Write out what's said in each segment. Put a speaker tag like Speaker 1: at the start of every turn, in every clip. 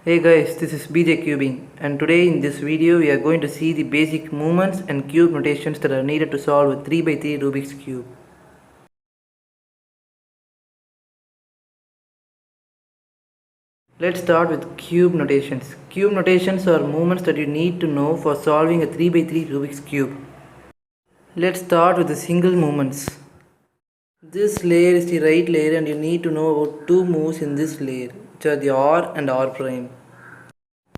Speaker 1: Hey guys, this is BJ Cubing, and today in this video we are going to see the basic movements and cube notations that are needed to solve a 3x3 Rubik's Cube. Let's start with cube notations. Cube notations are movements that you need to know for solving a 3x3 Rubik's Cube. Let's start with the single movements. This layer is the right layer and you need to know about two moves in this layer, which are the R and R prime.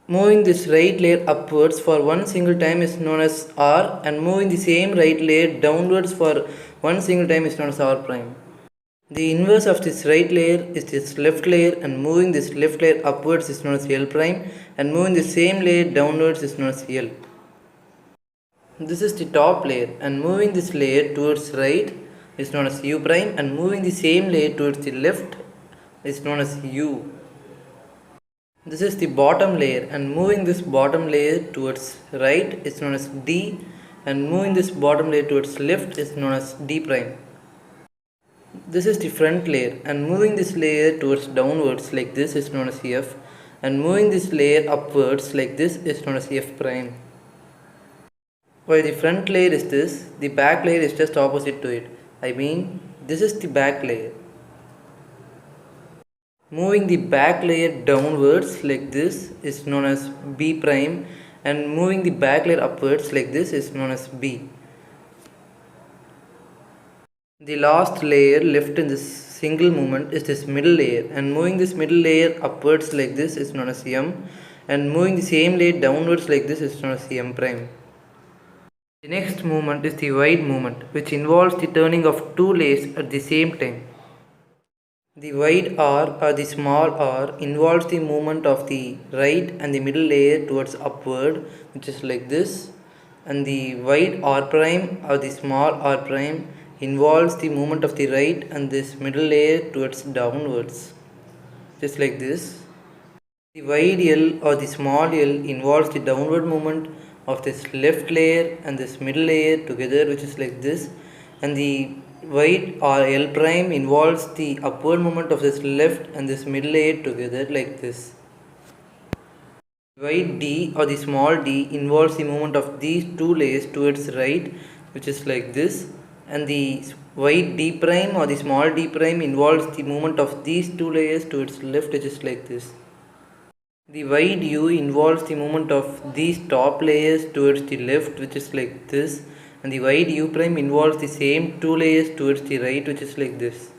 Speaker 1: Moving this right layer upwards for one single time is known as R, and moving the same right layer downwards for one single time is known as R prime. The inverse of this right layer is this left layer, and moving this left layer upwards is known as L prime, and moving the same layer downwards is known as L. This is the top layer, and moving this layer towards right is known as U prime, and moving the same layer towards the left is known as U. This is the bottom layer, and moving this bottom layer towards right is known as D, and moving this bottom layer towards left is known as D prime. This is the front layer, and moving this layer towards downwards like this is known as F, and moving this layer upwards like this is known as F prime. While the front layer is this, the back layer is just opposite to it. I mean, this is the back layer. Moving the back layer downwards like this is known as B prime, and moving the back layer upwards like this is known as B. The last layer left in this single movement is this middle layer, and moving this middle layer upwards like this is known as M, and moving the same layer downwards like this is known as M prime. The next movement is the wide movement, which involves the turning of two layers at the same time. The wide R or the small r involves the movement of the right and the middle layer towards upward, which is like this, and the wide R prime or the small r prime involves the movement of the right and this middle layer towards downwards, just like this. The wide L or the small L involves the downward movement of this left layer and this middle layer together, which is like this, and the wide or L prime involves the upward movement of this left and this middle layer together like this. Wide D or the small d involves the movement of these two layers towards right, which is like this, and the wide D prime or the small d prime involves the movement of these two layers towards left, which is like this. The wide U involves the movement of these top layers towards the left, which is like this, and the wide U prime involves the same two layers towards the right, which is like this.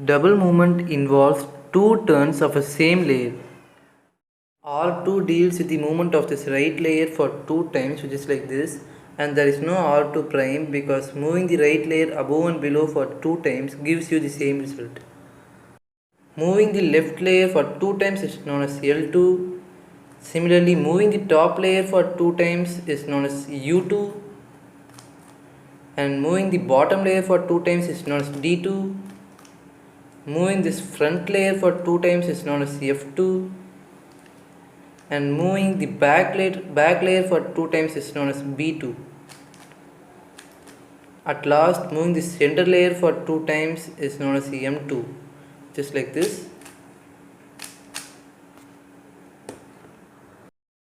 Speaker 1: Double movement involves two turns of a same layer. R2 deals with the movement of this right layer for two times, which is like this, and there is no R2 prime because moving the right layer above and below for two times gives you the same result. Moving the left layer for two times is known as L2. Similarly, moving the top layer for two times is known as U2, and moving the bottom layer for two times is known as D2. Moving this front layer for two times is known as F2, and moving the back layer for two times is known as B2. At last, moving the center layer for two times is known as M2, just like this.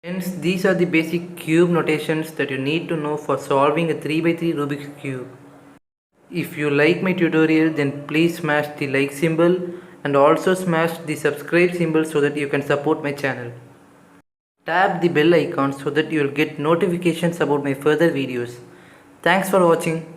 Speaker 1: Hence, these are the basic cube notations that you need to know for solving a 3x3 Rubik's Cube. If you like my tutorial, then please smash the like symbol and also smash the subscribe symbol so that you can support my channel. Tap the bell icon so that you will get notifications about my further videos. Thanks for watching.